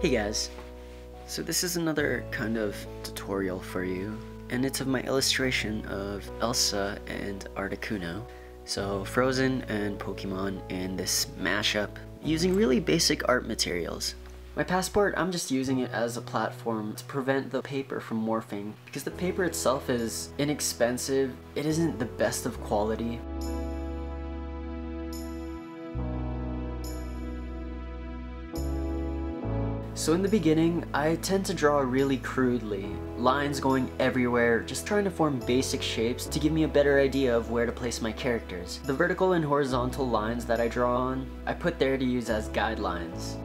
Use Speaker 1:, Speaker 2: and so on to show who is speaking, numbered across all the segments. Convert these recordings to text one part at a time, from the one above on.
Speaker 1: Hey guys, so this is another kind of tutorial for you, and it's of my illustration of Elsa and Articuno. So Frozen and Pokemon in this mashup using really basic art materials. My passport, I'm just using it as a platform to prevent the paper from morphing, because the paper itself is inexpensive, it isn't the best of quality. So in the beginning, I tend to draw really crudely, lines going everywhere, just trying to form basic shapes to give me a better idea of where to place my characters. The vertical and horizontal lines that I draw on, I put there to use as guidelines.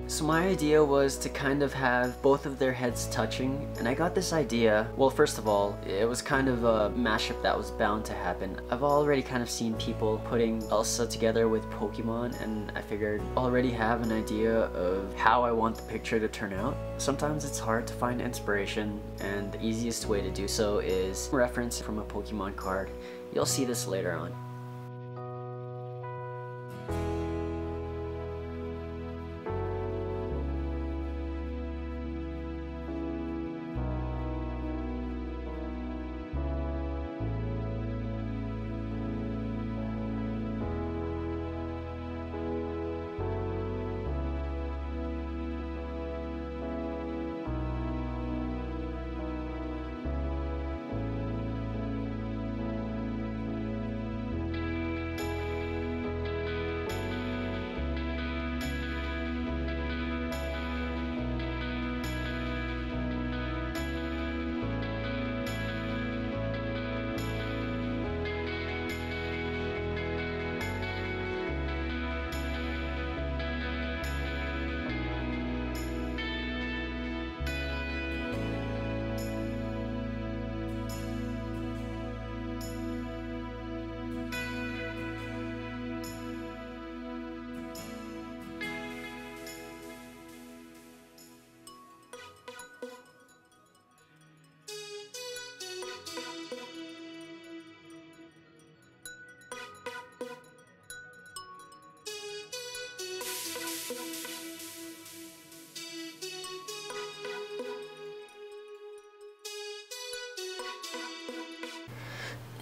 Speaker 1: So my idea was to kind of have both of their heads touching, and I got this idea, well, first of all, it was kind of a mashup that was bound to happen. I've already kind of seen people putting Elsa together with Pokemon, and I figured I already have an idea of how I want the picture to turn out. Sometimes it's hard to find inspiration, and the easiest way to do so is reference from a Pokemon card. You'll see this later on.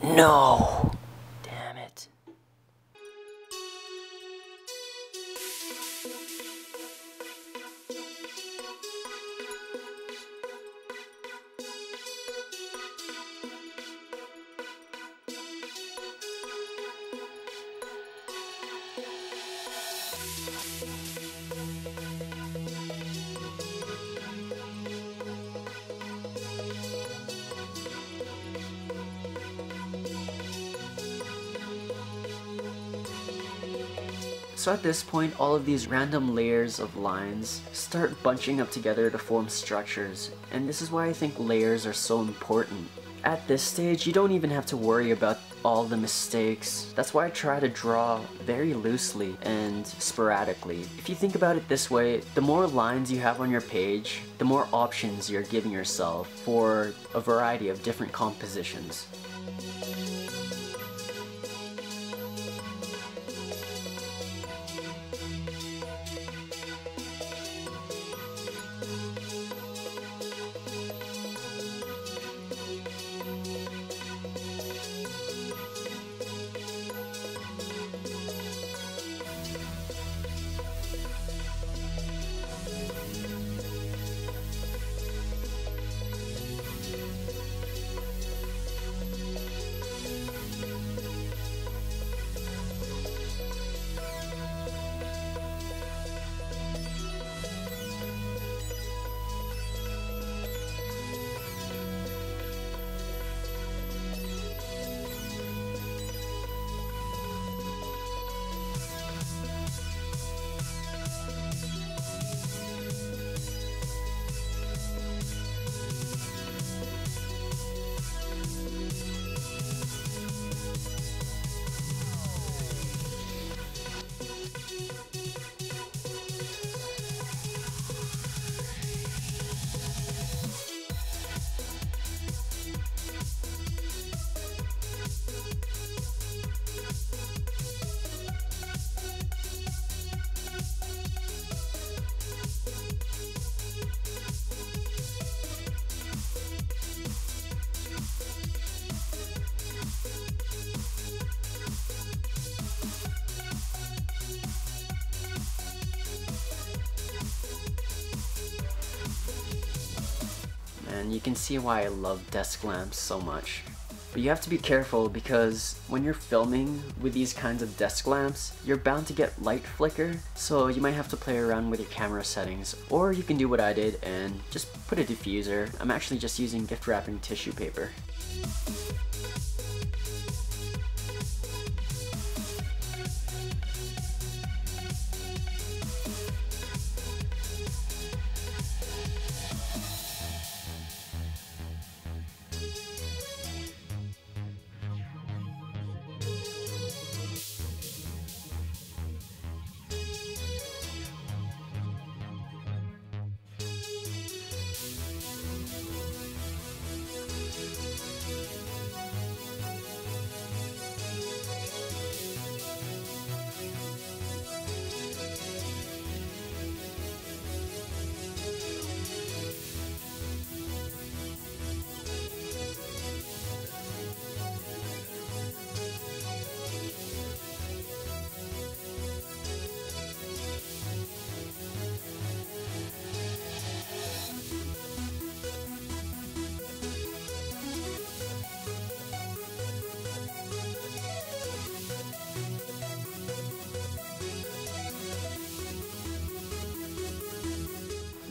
Speaker 1: No! Damn it. So at this point, all of these random layers of lines start bunching up together to form structures, and this is why I think layers are so important. At this stage, you don't even have to worry about all the mistakes. That's why I try to draw very loosely and sporadically. If you think about it this way, the more lines you have on your page, the more options you're giving yourself for a variety of different compositions. and you can see why I love desk lamps so much. But you have to be careful because when you're filming with these kinds of desk lamps, you're bound to get light flicker, so you might have to play around with your camera settings. Or you can do what I did and just put a diffuser. I'm actually just using gift wrapping tissue paper.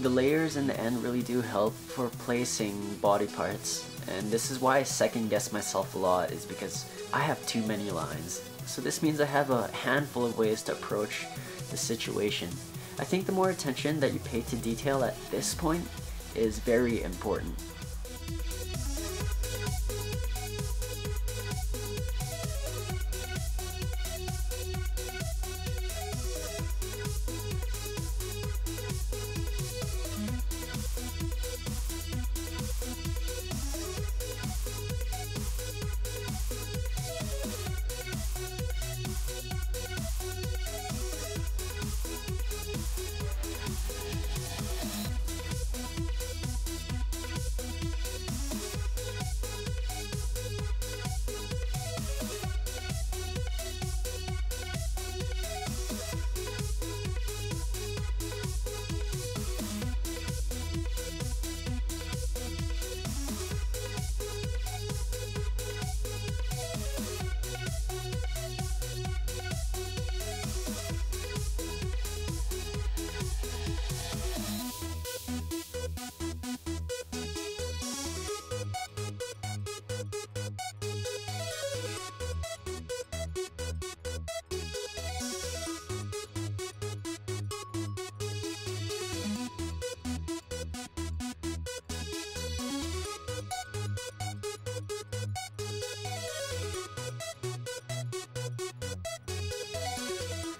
Speaker 1: The layers in the end really do help for placing body parts, and this is why I second guess myself a lot, is because I have too many lines. So this means I have a handful of ways to approach the situation. I think the more attention that you pay to detail at this point is very important.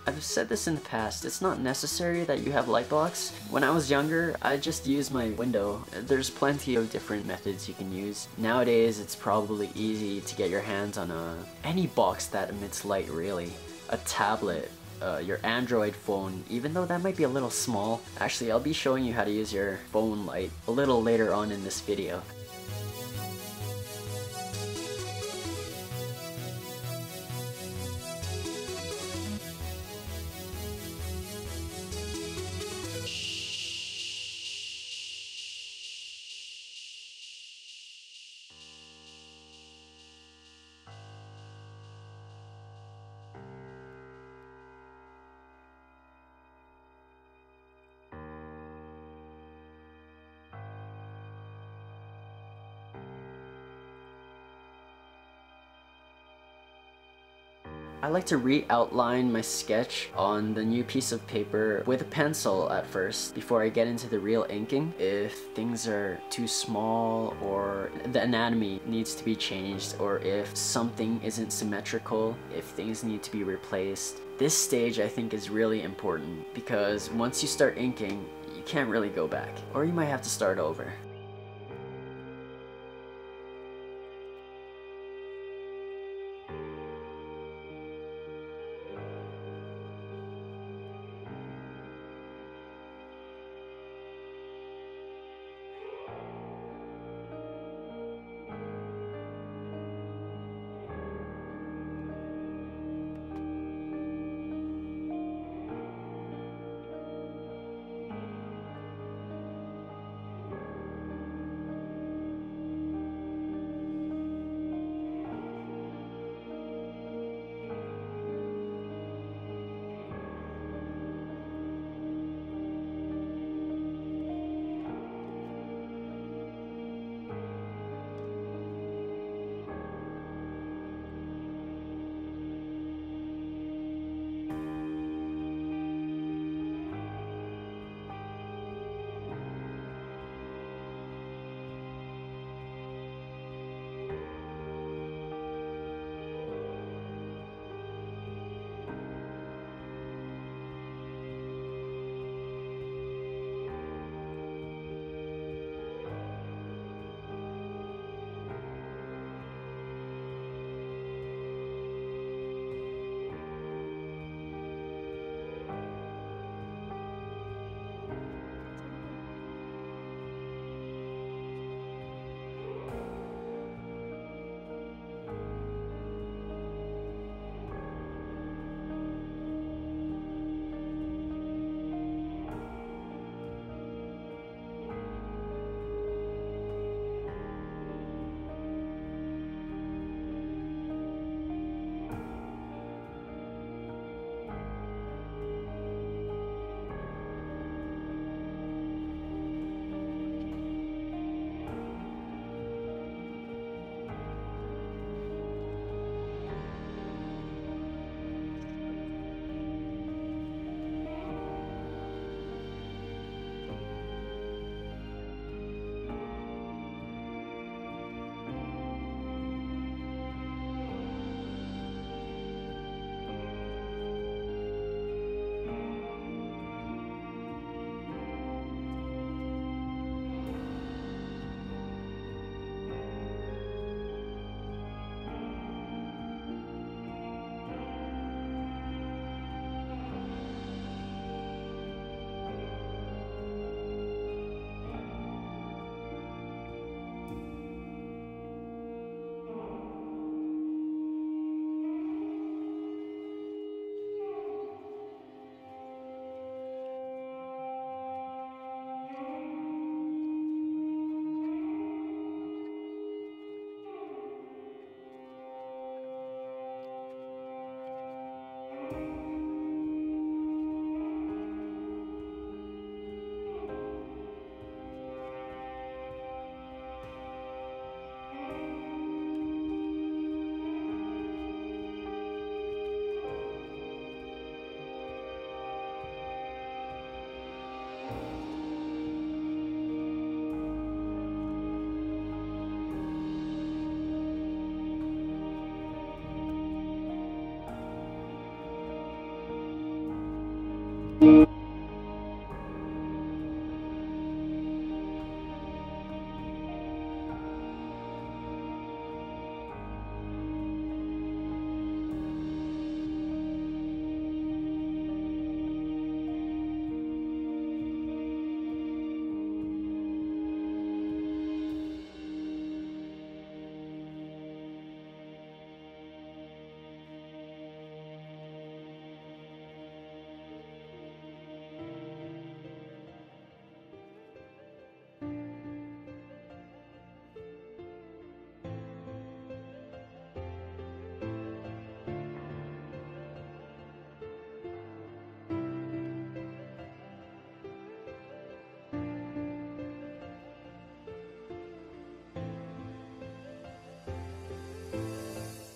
Speaker 1: I've said this in the past, it's not necessary that you have light blocks. When I was younger, I just used my window. There's plenty of different methods you can use. Nowadays, it's probably easy to get your hands on any box that emits light, really. A tablet, your Android phone, even though that might be a little small. Actually, I'll be showing you how to use your phone light a little later on in this video. I like to re-outline my sketch on the new piece of paper with a pencil at first before I get into the real inking. If things are too small or the anatomy needs to be changed, or if something isn't symmetrical, if things need to be replaced. This stage I think is really important because once you start inking, you can't really go back, or you might have to start over.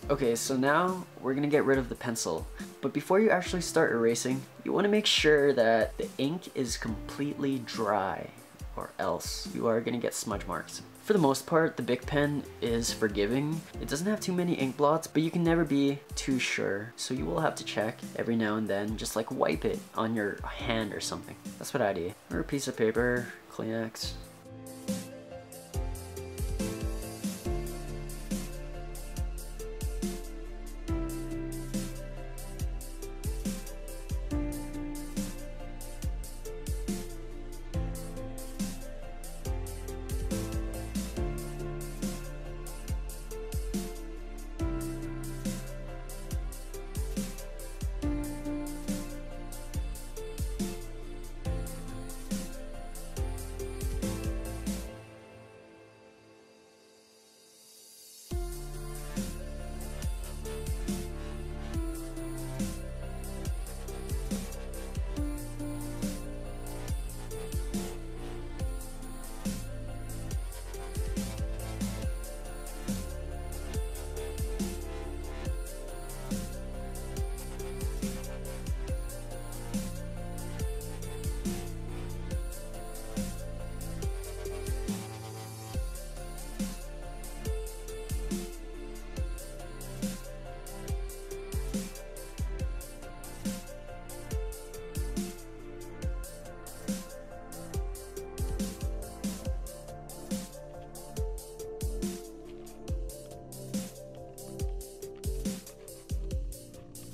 Speaker 1: Okay, so now we're gonna get rid of the pencil. But before you actually start erasing, you wanna make sure that the ink is completely dry, or else you are gonna get smudge marks. For the most part, the BIC Pen is forgiving. It doesn't have too many ink blots, but you can never be too sure. So you will have to check every now and then, just like wipe it on your hand or something. That's what I do. Or a piece of paper, Kleenex.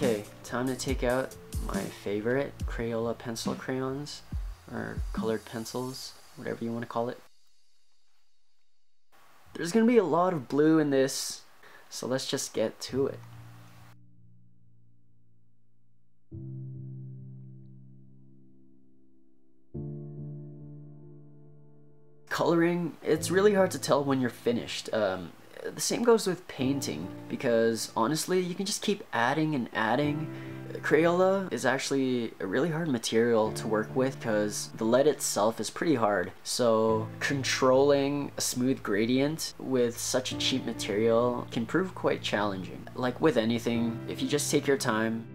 Speaker 1: Okay, time to take out my favorite Crayola pencil crayons, or colored pencils, whatever you want to call it. There's gonna be a lot of blue in this, so let's just get to it. Coloring, it's really hard to tell when you're finished. The same goes with painting, because honestly, you can just keep adding and adding. Crayola is actually a really hard material to work with because the lead itself is pretty hard. So controlling a smooth gradient with such a cheap material can prove quite challenging. Like with anything, if you just take your time,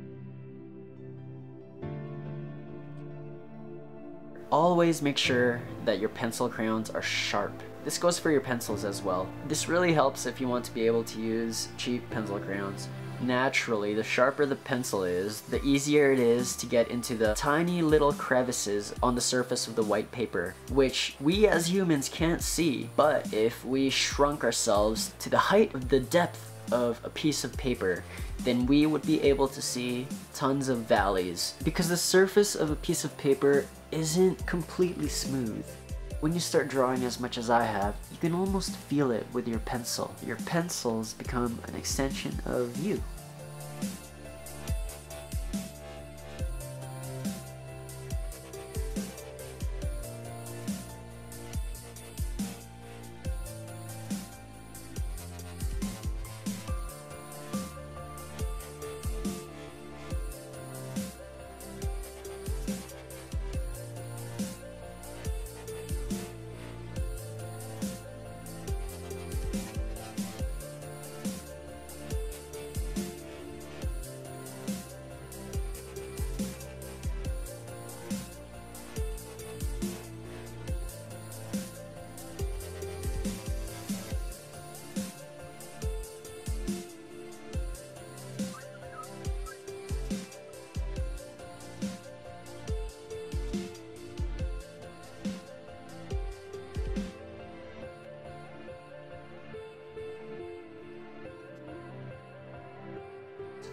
Speaker 1: always make sure that your pencil crayons are sharp. This goes for your pencils as well. This really helps if you want to be able to use cheap pencil crayons. Naturally, the sharper the pencil is, the easier it is to get into the tiny little crevices on the surface of the white paper, which we as humans can't see, but if we shrunk ourselves to the height of the depth of a piece of paper, then we would be able to see tons of valleys, because the surface of a piece of paper isn't completely smooth. When you start drawing as much as I have, you can almost feel it with your pencil. Your pencils become an extension of you.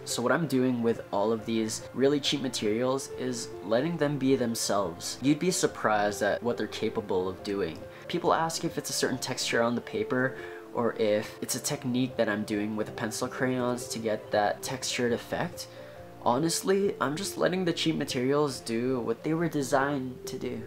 Speaker 1: So what I'm doing with all of these really cheap materials is letting them be themselves. You'd be surprised at what they're capable of doing. People ask if it's a certain texture on the paper or if it's a technique that I'm doing with the pencil crayons to get that textured effect. Honestly, I'm just letting the cheap materials do what they were designed to do.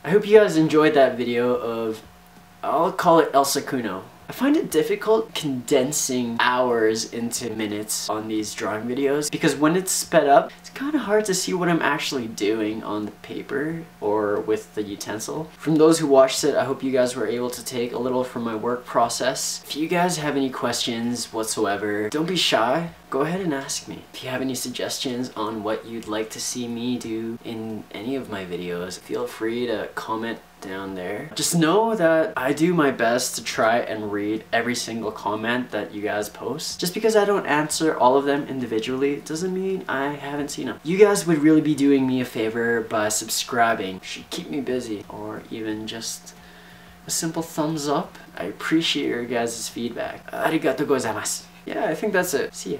Speaker 1: I hope you guys enjoyed that video of, I'll call it Elsa Kuno. I find it difficult condensing hours into minutes on these drawing videos because when it's sped up, it's kind of hard to see what I'm actually doing on the paper or with the utensil. From those who watched it, I hope you guys were able to take a little from my work process. If you guys have any questions whatsoever, don't be shy. Go ahead and ask me. If you have any suggestions on what you'd like to see me do in any of my videos, feel free to comment down there. Just know that I do my best to try and read every single comment that you guys post. Just because I don't answer all of them individually doesn't mean I haven't seen them. You guys would really be doing me a favor by subscribing. It should keep me busy, or even just a simple thumbs up. I appreciate your guys' feedback. Arigatou gozaimasu. Yeah, I think that's it. See ya.